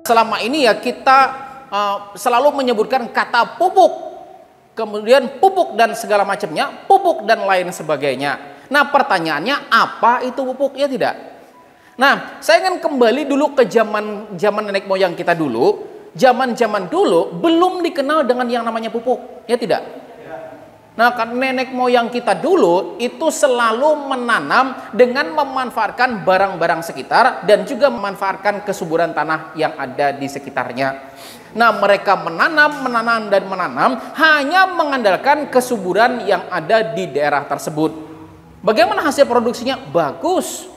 Selama ini ya kita selalu menyebutkan kata pupuk, kemudian pupuk dan segala macamnya, pupuk dan lain sebagainya. Nah pertanyaannya, apa itu pupuk? Ya tidak. Nah saya ingin kembali dulu ke zaman nenek moyang kita dulu. Zaman dulu belum dikenal dengan yang namanya pupuk, ya tidak. Nah kan nenek moyang kita dulu itu selalu menanam dengan memanfaatkan barang-barang sekitar dan juga memanfaatkan kesuburan tanah yang ada di sekitarnya. Nah mereka menanam hanya mengandalkan kesuburan yang ada di daerah tersebut. Bagaimana hasil produksinya? Bagus,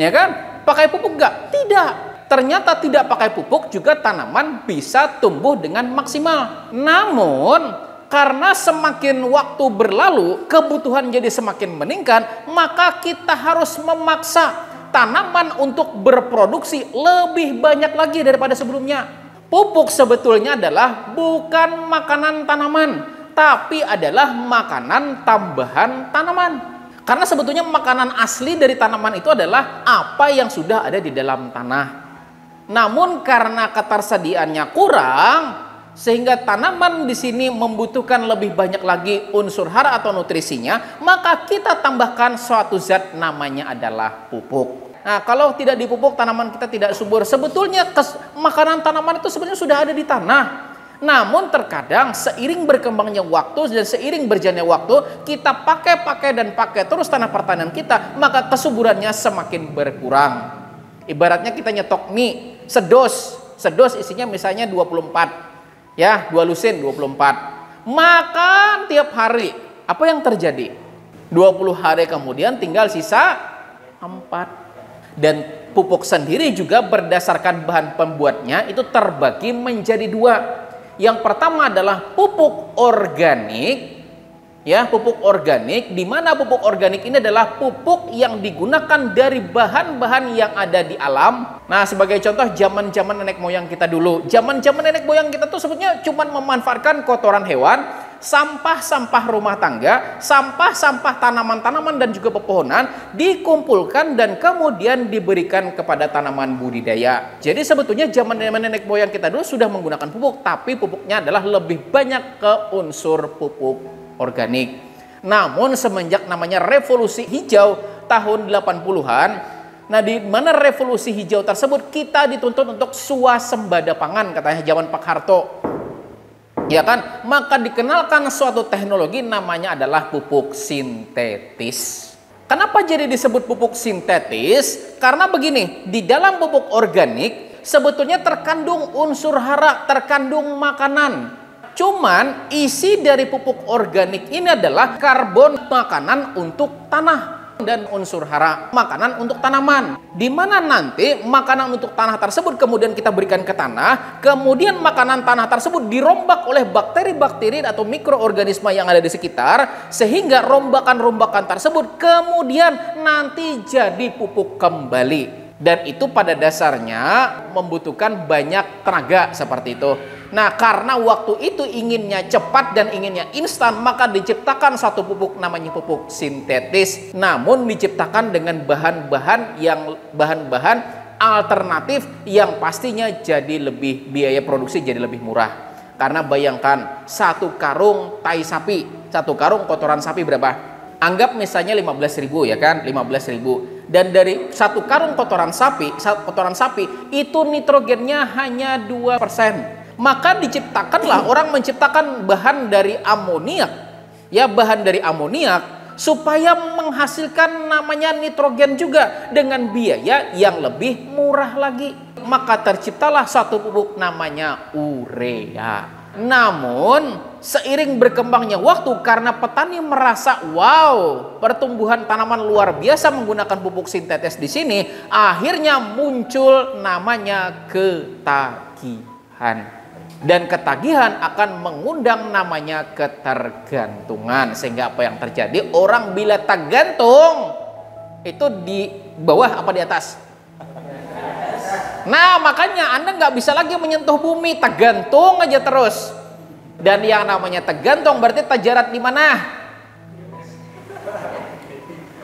ya kan? Pakai pupuk enggak? Tidak. Ternyata tidak pakai pupuk juga tanaman bisa tumbuh dengan maksimal. Namun karena semakin waktu berlalu, kebutuhan jadi semakin meningkat, maka kita harus memaksa tanaman untuk berproduksi lebih banyak lagi daripada sebelumnya. Pupuk sebetulnya adalah bukan makanan tanaman, tapi adalah makanan tambahan tanaman. Karena sebetulnya makanan asli dari tanaman itu adalah apa yang sudah ada di dalam tanah. Namun karena ketersediaannya kurang, sehingga tanaman di sini membutuhkan lebih banyak lagi unsur hara atau nutrisinya, maka kita tambahkan suatu zat namanya adalah pupuk. Nah, kalau tidak dipupuk tanaman kita tidak subur. Sebetulnya makanan tanaman itu sebenarnya sudah ada di tanah. Namun terkadang seiring berkembangnya waktu dan seiring berjalannya waktu, kita pakai terus tanah pertanian kita, maka kesuburannya semakin berkurang. Ibaratnya kita nyetok mie sedos isinya misalnya 24, ya 2 lusin 24, makan tiap hari, apa yang terjadi? 20 hari kemudian tinggal sisa 4. Dan pupuk sendiri juga berdasarkan bahan pembuatnya itu terbagi menjadi 2. Yang pertama adalah pupuk organik, ya pupuk organik, di mana pupuk organik ini adalah pupuk yang digunakan dari bahan-bahan yang ada di alam. Nah sebagai contoh zaman nenek moyang kita dulu, zaman nenek moyang kita tuh sebetulnya cuma memanfaatkan kotoran hewan, sampah rumah tangga, sampah tanaman-tanaman dan juga pepohonan dikumpulkan dan kemudian diberikan kepada tanaman budidaya. Jadi sebetulnya zaman nenek moyang kita dulu sudah menggunakan pupuk, tapi pupuknya adalah lebih banyak ke unsur pupuk organik. Namun semenjak namanya revolusi hijau tahun 80-an, nah di mana revolusi hijau tersebut kita dituntut untuk swasembada pangan, katanya zaman Pak Harto. Ya kan? Maka dikenalkan suatu teknologi namanya adalah pupuk sintetis. Kenapa jadi disebut pupuk sintetis? Karena begini, di dalam pupuk organik sebetulnya terkandung unsur hara, terkandung makanan. Cuman isi dari pupuk organik ini adalah karbon, makanan untuk tanah, dan unsur hara, makanan untuk tanaman. Di mana nanti makanan untuk tanah tersebut kemudian kita berikan ke tanah, kemudian makanan tanah tersebut dirombak oleh bakteri-bakteri atau mikroorganisme yang ada di sekitar, sehingga rombakan-rombakan tersebut kemudian nanti jadi pupuk kembali. Dan itu pada dasarnya membutuhkan banyak tenaga seperti itu. Nah karena waktu itu inginnya cepat dan inginnya instan, maka diciptakan satu pupuk namanya pupuk sintetis. Namun diciptakan dengan bahan-bahan alternatif yang pastinya jadi lebih, biaya produksi jadi lebih murah. Karena bayangkan satu karung tai sapi, satu karung kotoran sapi berapa? Anggap misalnya 15.000 ya kan, 15.000. Dan dari satu karung kotoran sapi itu nitrogennya hanya 2%. Maka diciptakanlah, orang menciptakan bahan dari amoniak, ya bahan dari amoniak supaya menghasilkan namanya nitrogen juga dengan biaya yang lebih murah lagi. Maka terciptalah satu pupuk namanya urea. Namun seiring berkembangnya waktu, karena petani merasa wow pertumbuhan tanaman luar biasa menggunakan pupuk sintetis di sini, akhirnya muncul namanya ketagihan. Dan ketagihan akan mengundang namanya ketergantungan. Sehingga apa yang terjadi? Orang bila tergantung itu di bawah apa di atas? Nah makanya Anda nggak bisa lagi menyentuh bumi, tergantung aja terus. Dan yang namanya tergantung berarti terjerat di mana?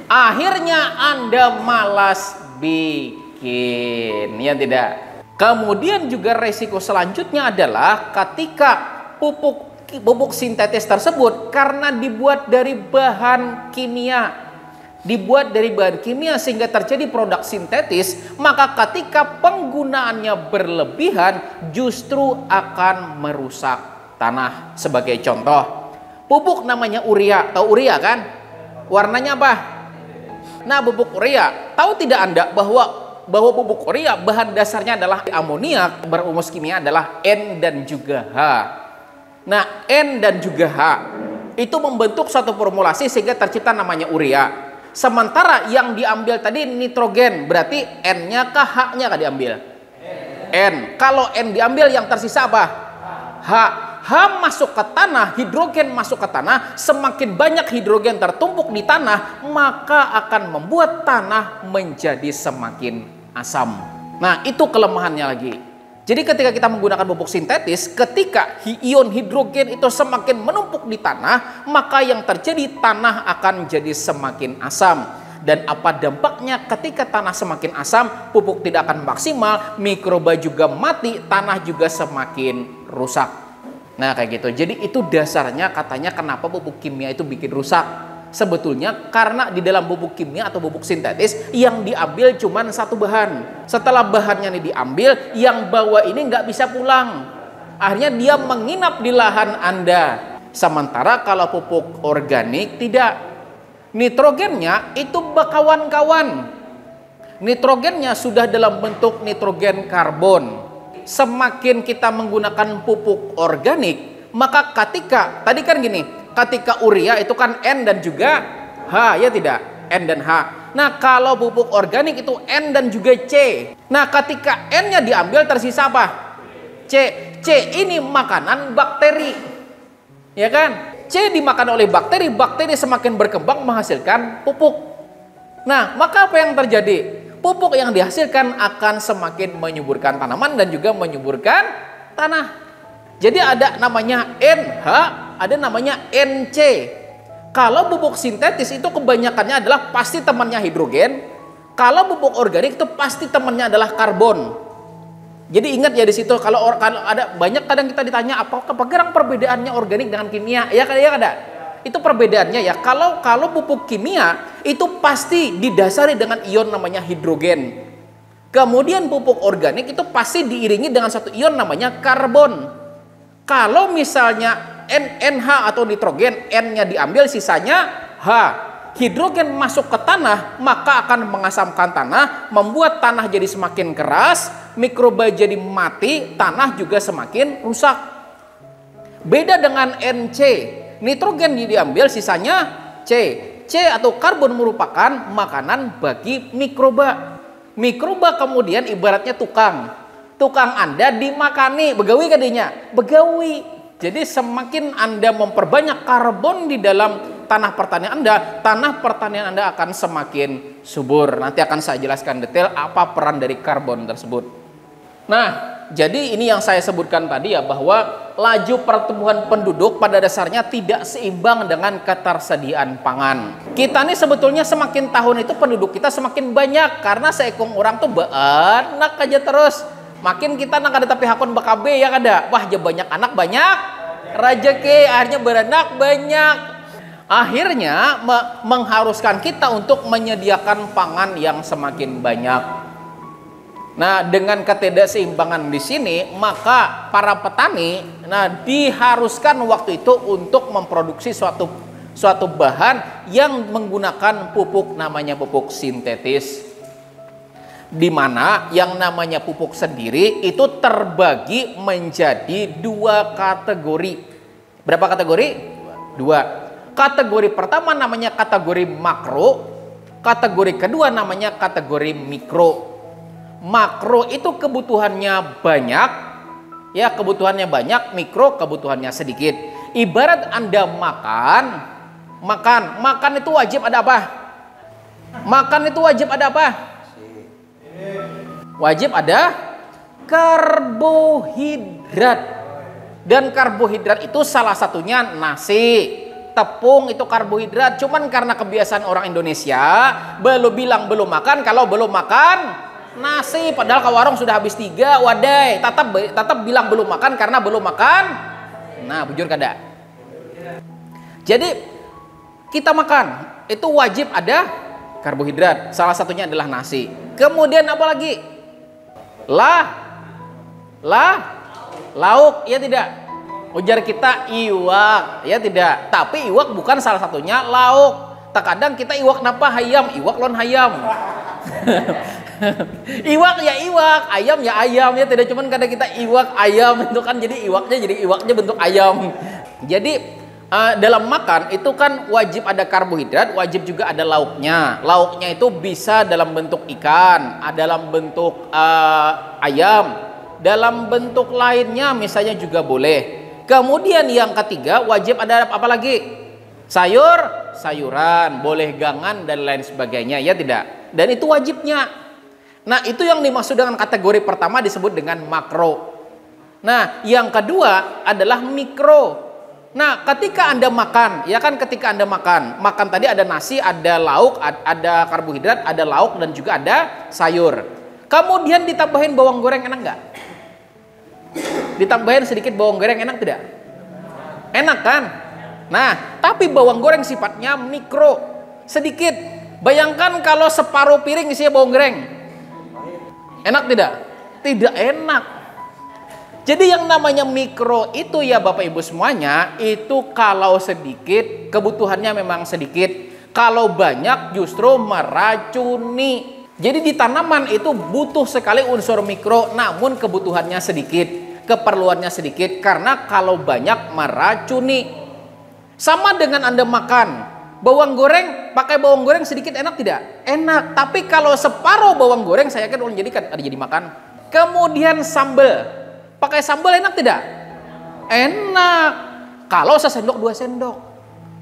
Akhirnya Anda malas bikin, ya tidak? Kemudian juga resiko selanjutnya adalah ketika pupuk sintetis tersebut karena dibuat dari bahan kimia, sehingga terjadi produk sintetis, maka ketika penggunaannya berlebihan justru akan merusak tanah. Sebagai contoh, pupuk namanya urea, tahu urea kan? Warnanya apa? Nah, pupuk urea, tahu tidak Anda bahwa pupuk urea bahan dasarnya adalah amoniak, berumus kimia adalah N dan juga H. Nah, N dan juga H itu membentuk suatu formulasi sehingga tercipta namanya urea. Sementara yang diambil tadi nitrogen, berarti N-nya kah H-nya kah diambil? N. Kalau N diambil, yang tersisa apa? H. H masuk ke tanah, hidrogen masuk ke tanah, semakin banyak hidrogen tertumpuk di tanah, maka akan membuat tanah menjadi semakin asam. Nah, itu kelemahannya lagi. Jadi ketika kita menggunakan pupuk sintetis, ketika ion hidrogen itu semakin menumpuk di tanah, maka yang terjadi tanah akan jadi semakin asam. Dan apa dampaknya ketika tanah semakin asam? Pupuk tidak akan maksimal, mikroba juga mati, tanah juga semakin rusak. Nah, kayak gitu. Jadi itu dasarnya katanya kenapa pupuk kimia itu bikin rusak. Sebetulnya karena di dalam pupuk kimia atau pupuk sintetis yang diambil cuma satu bahan. Setelah bahannya ini diambil, yang bawa ini nggak bisa pulang. Akhirnya dia menginap di lahan Anda. Sementara kalau pupuk organik tidak. Nitrogennya itu kawan-kawan. Nitrogennya sudah dalam bentuk nitrogen karbon. Semakin kita menggunakan pupuk organik, maka ketika tadi kan gini, ketika urea itu kan N dan juga H, ya tidak? N dan H. Nah, kalau pupuk organik itu N dan juga C. Nah, ketika N-nya diambil tersisa apa? C. C ini makanan bakteri. Ya kan? C dimakan oleh bakteri, bakteri semakin berkembang menghasilkan pupuk. Nah, maka apa yang terjadi? Pupuk yang dihasilkan akan semakin menyuburkan tanaman dan juga menyuburkan tanah. Jadi ada namanya NH, ada namanya NC. Kalau pupuk sintetis itu kebanyakannya adalah pasti temannya hidrogen. Kalau pupuk organik itu pasti temannya adalah karbon. Jadi ingat ya di situ kalau ada banyak kadang kita ditanya apakah perbedaannya organik dengan kimia? Ya ada. Itu perbedaannya ya. Kalau pupuk kimia itu pasti didasari dengan ion namanya hidrogen. Kemudian pupuk organik itu pasti diiringi dengan satu ion namanya karbon. Kalau misalnya NH atau nitrogen, N-nya diambil, sisanya H. Hidrogen masuk ke tanah, maka akan mengasamkan tanah, membuat tanah jadi semakin keras, mikroba jadi mati, tanah juga semakin rusak. Beda dengan NC, nitrogen diambil, sisanya C. C atau karbon merupakan makanan bagi mikroba. Mikroba kemudian ibaratnya tukang Anda dimakani, begawi kadinya, begawi. Jadi semakin Anda memperbanyak karbon di dalam tanah pertanian Anda akan semakin subur. Nanti akan saya jelaskan detail apa peran dari karbon tersebut. Nah, jadi ini yang saya sebutkan tadi ya, bahwa laju pertumbuhan penduduk pada dasarnya tidak seimbang dengan ketersediaan pangan. Kita nih sebetulnya semakin tahun itu penduduk kita semakin banyak karena seekong orang tuh beranak aja terus. Makin kita nak ada tapi hakun BKB ya kada. Wah, ya banyak anak banyak rejeki, akhirnya beranak banyak. Akhirnya mengharuskan kita untuk menyediakan pangan yang semakin banyak. Nah, dengan ketidakseimbangan di sini, maka para petani diharuskan waktu itu untuk memproduksi suatu bahan yang menggunakan pupuk namanya pupuk sintetis. Di mana yang namanya pupuk sendiri itu terbagi menjadi dua kategori. Berapa kategori? Dua. Kategori pertama namanya kategori makro, kategori kedua namanya kategori mikro. Makro itu kebutuhannya banyak, ya kebutuhannya banyak, mikro kebutuhannya sedikit. Ibarat Anda makan itu wajib ada apa? Makan itu wajib ada apa? Wajib ada karbohidrat. Dan karbohidrat itu salah satunya nasi, tepung itu karbohidrat. Cuman karena kebiasaan orang Indonesia belum makan, kalau belum makan Nasi, padahal ke warung sudah habis 3, wadai, tetap bilang belum makan karena belum makan. Nah, bujur kada. Jadi kita makan itu wajib ada karbohidrat. Salah satunya adalah nasi. Kemudian apa lagi? Lauk, ya tidak? Ujar kita iwak, ya tidak? Tapi iwak bukan salah satunya lauk. Terkadang kita iwak napa hayam, iwak lon hayam. Iwak ya iwak, ayam ya ayam, ya tidak, cuman kadang kita iwak ayam itu kan jadi iwaknya bentuk ayam. Jadi dalam makan itu kan wajib ada karbohidrat, wajib juga ada lauknya. Lauknya itu bisa dalam bentuk ikan, dalam bentuk ayam, dalam bentuk lainnya misalnya juga boleh. Kemudian yang ketiga wajib ada apa lagi? Sayuran, boleh gangan dan lain sebagainya, ya tidak? Dan itu wajibnya. Nah, itu yang dimaksud dengan kategori pertama disebut dengan makro. Nah, yang kedua adalah mikro. Nah, ketika Anda makan, ya kan, ketika Anda makan tadi ada nasi, ada lauk, ada karbohidrat, ada lauk dan juga ada sayur. Kemudian ditambahin bawang goreng, enak nggak? Ditambahin sedikit bawang goreng, enak tidak? Enak kan? Nah, tapi bawang goreng sifatnya mikro, sedikit. Bayangkan kalau separuh piring isinya bawang goreng. Enak tidak? Tidak enak. Jadi yang namanya mikro itu ya Bapak Ibu semuanya, itu kalau sedikit kebutuhannya memang sedikit, kalau banyak justru meracuni. Jadi di tanaman itu butuh sekali unsur mikro, namun kebutuhannya sedikit, keperluannya sedikit, karena kalau banyak meracuni. Sama dengan Anda makan bawang goreng, pakai bawang goreng sedikit enak tidak? Enak. Tapi kalau separuh bawang goreng saya yakin orang jadi makan. Kemudian sambal, pakai sambal enak tidak? Enak. Kalau sesendok 2 sendok.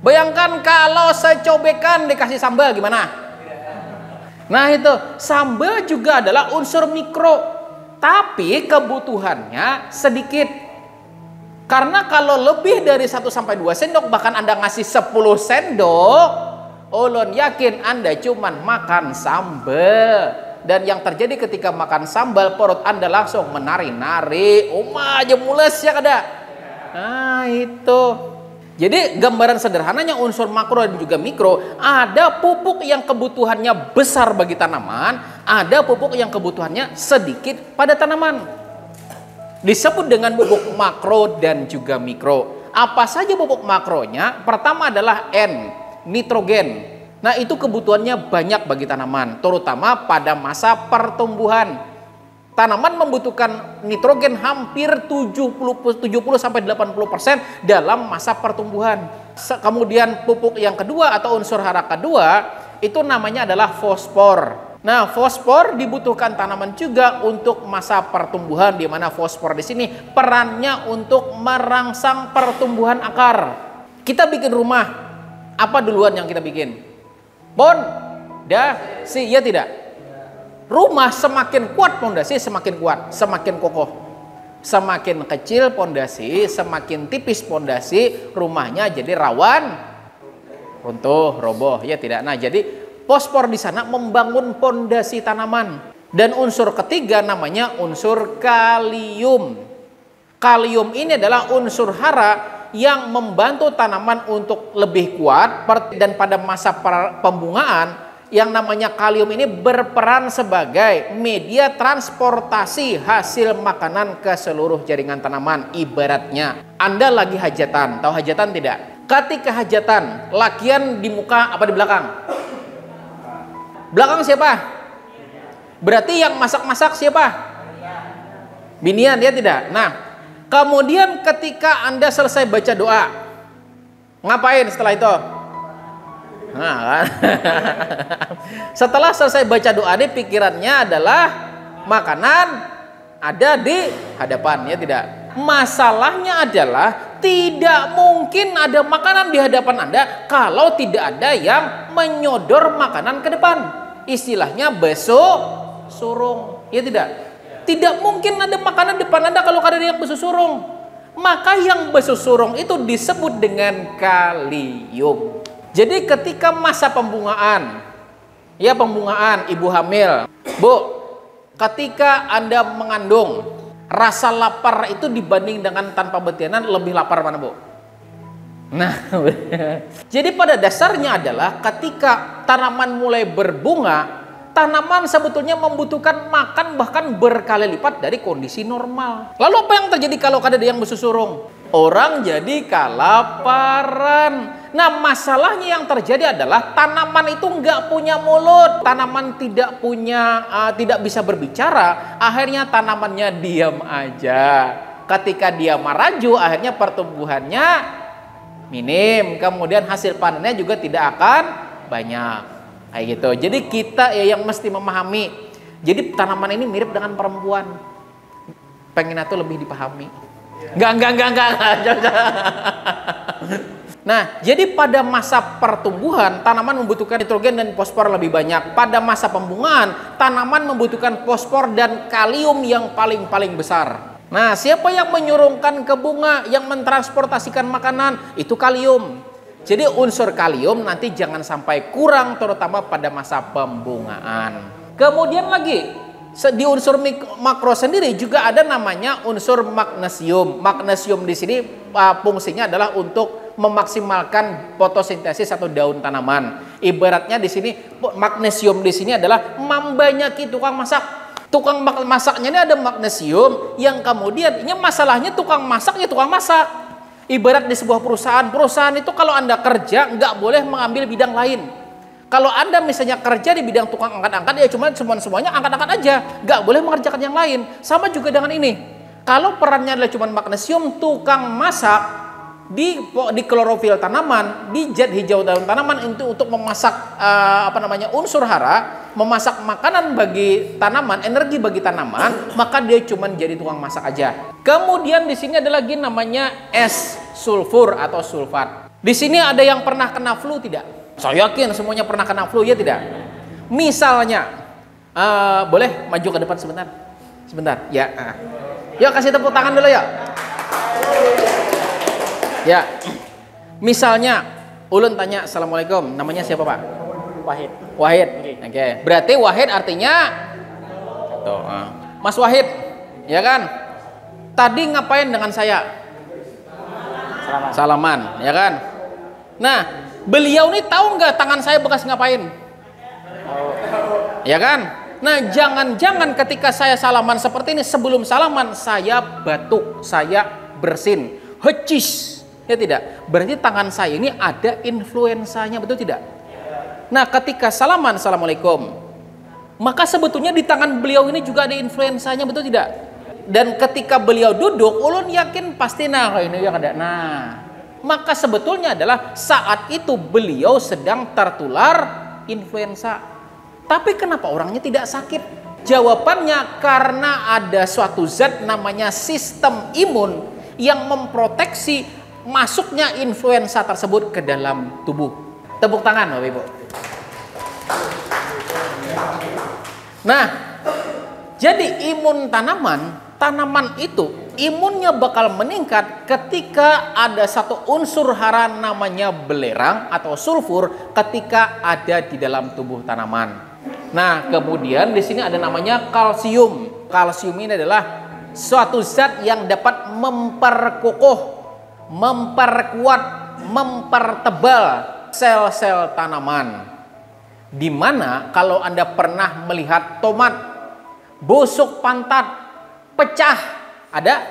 Bayangkan kalau secobekan dikasih sambal gimana? Nah itu, sambal juga adalah unsur mikro, tapi kebutuhannya sedikit. Karena kalau lebih dari 1-2 sendok, bahkan Anda ngasih 10 sendok, ulun yakin Anda cuman makan sambal. Dan yang terjadi ketika makan sambal, perut Anda langsung menari-nari. Aja mules ya kada. Nah itu. Jadi gambaran sederhananya unsur makro dan juga mikro, ada pupuk yang kebutuhannya besar bagi tanaman, ada pupuk yang kebutuhannya sedikit pada tanaman. Disebut dengan pupuk makro dan juga mikro. Apa saja pupuk makronya? Pertama adalah N, nitrogen. Nah itu kebutuhannya banyak bagi tanaman, terutama pada masa pertumbuhan. Tanaman membutuhkan nitrogen hampir 70-80% dalam masa pertumbuhan. Kemudian pupuk yang kedua atau unsur hara kedua itu namanya adalah fosfor. Nah, fosfor dibutuhkan tanaman juga untuk masa pertumbuhan, di mana fosfor di sini perannya untuk merangsang pertumbuhan akar. Kita bikin rumah, apa duluan yang kita bikin? Pondasi, ya tidak? Rumah semakin kuat pondasi, semakin kuat, semakin kokoh. Semakin kecil pondasi, semakin tipis pondasi, rumahnya jadi rawan runtuh, roboh, ya tidak? Nah, jadi fosfor di sana membangun pondasi tanaman. Dan unsur ketiga namanya unsur kalium. Kalium ini adalah unsur hara yang membantu tanaman untuk lebih kuat, dan pada masa pembungaan yang namanya kalium ini berperan sebagai media transportasi hasil makanan ke seluruh jaringan tanaman. Ibaratnya Anda lagi hajatan, tahu hajatan tidak? Ketika hajatan, lakian di muka apa di belakang? Belakang siapa? Berarti yang masak-masak siapa? Binian, ya tidak? Nah, kemudian ketika Anda selesai baca doa, ngapain setelah itu? Nah, kan? Setelah selesai baca doa, ini pikirannya adalah makanan ada di hadapan, ya tidak? Masalahnya adalah tidak mungkin ada makanan di hadapan Anda kalau tidak ada yang menyodor makanan ke depan. Istilahnya beso surung, ya tidak? Tidak mungkin ada makanan depan Anda kalau ada yang beso surung. Maka yang beso surung itu disebut dengan kalium. Jadi ketika masa pembungaan, ya pembungaan ibu hamil, Bu, ketika Anda mengandung, rasa lapar itu dibanding dengan tanpa betinan lebih lapar mana, Bu? Nah, jadi pada dasarnya adalah ketika tanaman mulai berbunga, tanaman sebetulnya membutuhkan makan bahkan berkali lipat dari kondisi normal. Lalu apa yang terjadi kalau ada yang bersusurung? Orang jadi kelaparan. Nah, masalahnya yang terjadi adalah tanaman itu nggak punya mulut, tanaman tidak bisa berbicara, akhirnya tanamannya diam aja. Ketika dia maraju, akhirnya pertumbuhannya minim, kemudian hasil panennya juga tidak akan banyak. Kayak gitu. Jadi kita yang mesti memahami. Jadi tanaman ini mirip dengan perempuan. Pengen itu lebih dipahami. Enggak. Nah, jadi pada masa pertumbuhan tanaman membutuhkan nitrogen dan fosfor lebih banyak. Pada masa pembungaan tanaman membutuhkan fosfor dan kalium yang paling besar. Nah, siapa yang menyurungkan ke bunga, yang mentransportasikan makanan? Itu kalium. Jadi unsur kalium nanti jangan sampai kurang, terutama pada masa pembungaan. Kemudian lagi, di unsur makro sendiri juga ada namanya unsur magnesium. Magnesium di sini fungsinya adalah untuk memaksimalkan fotosintesis atau daun tanaman. Ibaratnya di sini magnesium di sini adalah membanyaki tukang masak. Tukang masaknya ini ada magnesium yang kemudian ini masalahnya tukang masak. Ibarat di sebuah perusahaan itu kalau Anda kerja nggak boleh mengambil bidang lain. Kalau Anda misalnya kerja di bidang tukang angkat-angkat, ya cuma semuanya angkat-angkat aja, nggak boleh mengerjakan yang lain. Sama juga dengan ini. Kalau perannya adalah cuma magnesium, tukang masak di klorofil tanaman, di zat hijau daun tanaman itu untuk memasak unsur hara, memasak makanan bagi tanaman, energi bagi tanaman, maka dia cuma jadi tukang masak aja. Kemudian di sini ada lagi namanya es sulfur atau sulfat. Di sini ada yang pernah kena flu tidak? Saya yakin semuanya pernah kena flu, ya tidak? Misalnya, boleh maju ke depan sebentar, ya. Yuk kasih tepuk tangan dulu ya. Ya, misalnya ulun tanya, assalamualaikum, namanya siapa Pak? Wahid. Oke. Berarti Wahid artinya Mas Wahid, ya kan? Tadi ngapain dengan saya? Salaman, ya kan? Nah, beliau ini tahu nggak tangan saya bekas ngapain? Ya kan? Nah, jangan-jangan ketika saya salaman seperti ini, sebelum salaman saya batuk, saya bersin, hecis. Ya tidak? Berarti tangan saya ini ada influensanya, betul tidak? Nah, ketika salaman, assalamualaikum, maka sebetulnya di tangan beliau ini juga ada influensanya, betul tidak? Dan ketika beliau duduk, ulun yakin pasti ini yang ada. Nah, maka sebetulnya adalah saat itu beliau sedang tertular influenza. Tapi kenapa orangnya tidak sakit? Jawabannya karena ada suatu zat namanya sistem imun yang memproteksi masuknya influenza tersebut ke dalam tubuh. Tepuk tangan Bapak Ibu. Nah, jadi imun tanaman itu imunnya bakal meningkat ketika ada satu unsur hara namanya belerang atau sulfur ketika ada di dalam tubuh tanaman. Nah, kemudian di sini ada namanya kalsium. Kalsium ini adalah suatu zat yang dapat memperkokoh, memperkuat, mempertebal sel-sel tanaman. Dimana kalau Anda pernah melihat tomat busuk pantat, pecah, ada?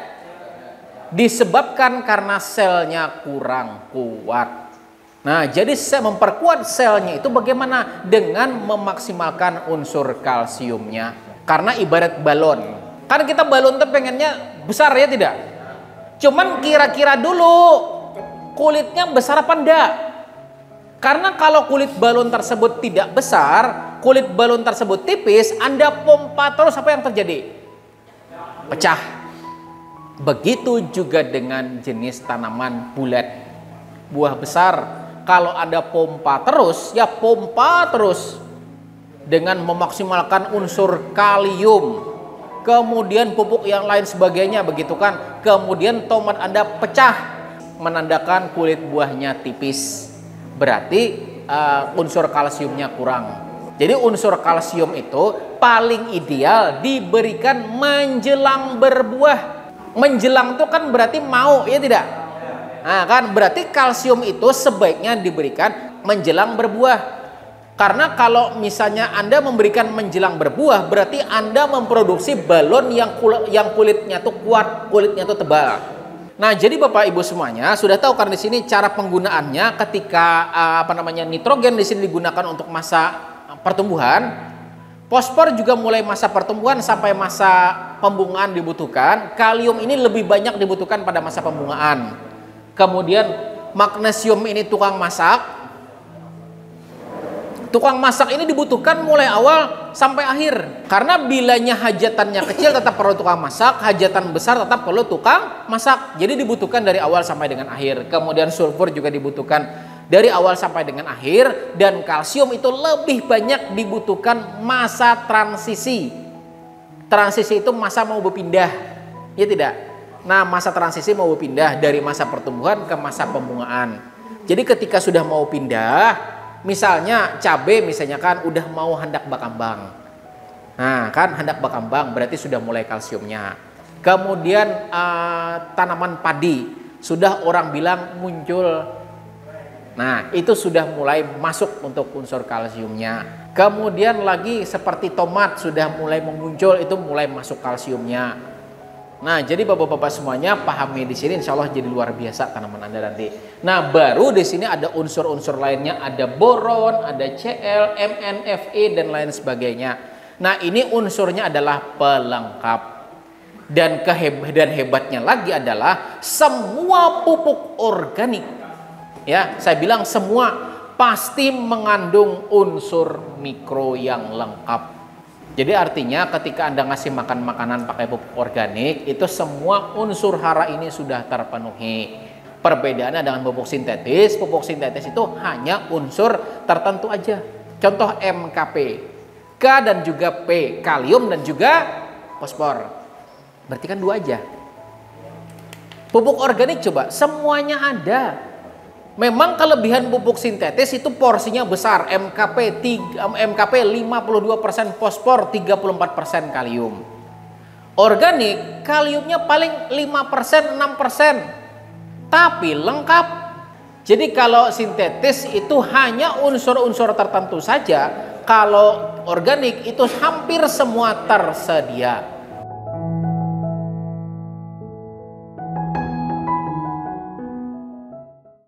Disebabkan karena selnya kurang kuat. Nah, jadi memperkuat selnya itu bagaimana? Dengan memaksimalkan unsur kalsiumnya. Karena ibarat balon. Kan kita balon tuh pengennya besar, ya tidak? Cuman kira-kira dulu kulitnya besar apa enggak? Karena kalau kulit balon tersebut tidak besar, kulit balon tersebut tipis, Anda pompa terus, apa yang terjadi? Pecah. Begitu juga dengan jenis tanaman bulat, buah besar. Kalau Anda pompa terus, ya pompa terus dengan memaksimalkan unsur kalium, kemudian pupuk yang lain sebagainya, begitu kan? Kemudian tomat Anda pecah, menandakan kulit buahnya tipis. Berarti unsur kalsiumnya kurang. Jadi unsur kalsium itu paling ideal diberikan menjelang berbuah. Menjelang itu kan berarti mau, ya tidak? Nah, kan berarti kalsium itu sebaiknya diberikan menjelang berbuah. Karena kalau misalnya Anda memberikan menjelang berbuah, berarti Anda memproduksi balon yang kulitnya tuh kuat, kulitnya tuh tebal. Nah, jadi Bapak Ibu semuanya sudah tahu kan di sini cara penggunaannya ketika nitrogen di sini digunakan untuk masa pertumbuhan. Fosfor juga mulai masa pertumbuhan sampai masa pembungaan dibutuhkan. Kalium ini lebih banyak dibutuhkan pada masa pembungaan. Kemudian magnesium ini tukang masak. Tukang masak ini dibutuhkan mulai awal sampai akhir. Karena bilanya hajatannya kecil tetap perlu tukang masak, hajatan besar tetap perlu tukang masak. Jadi dibutuhkan dari awal sampai dengan akhir. Kemudian sulfur juga dibutuhkan dari awal sampai dengan akhir, dan kalsium itu lebih banyak dibutuhkan masa transisi. Transisi itu masa mau berpindah, ya tidak? Nah, masa transisi mau berpindah dari masa pertumbuhan ke masa pembungaan. Jadi ketika sudah mau pindah, misalnya cabai misalnya kan udah mau hendak berkembang. Nah, kan hendak berkembang berarti sudah mulai kalsiumnya. Kemudian tanaman padi sudah orang bilang muncul. Nah, itu sudah mulai masuk untuk unsur kalsiumnya. Kemudian lagi seperti tomat sudah mulai muncul, itu mulai masuk kalsiumnya. Nah, jadi Bapak-bapak semuanya pahami di sini, insya Allah jadi luar biasa tanaman Anda nanti. Nah, baru di sini ada unsur-unsur lainnya, ada boron, ada Cl, Mn, Fe dan lain sebagainya. Nah, ini unsurnya adalah pelengkap. Dan hebatnya lagi adalah semua pupuk organik, ya, saya bilang semua pasti mengandung unsur mikro yang lengkap. Jadi artinya ketika Anda ngasih makan makanan pakai pupuk organik, itu semua unsur hara ini sudah terpenuhi. Perbedaannya dengan pupuk sintetis itu hanya unsur tertentu aja. Contoh MKP, K dan juga P, kalium dan juga fosfor. Berarti kan dua aja. Pupuk organik coba semuanya ada. Memang kelebihan pupuk sintetis itu porsinya besar, MKP 52% fosfor, 34% kalium. Organik kaliumnya paling 5%, 6%. Tapi lengkap. Jadi kalau sintetis itu hanya unsur-unsur tertentu saja, kalau organik itu hampir semua tersedia.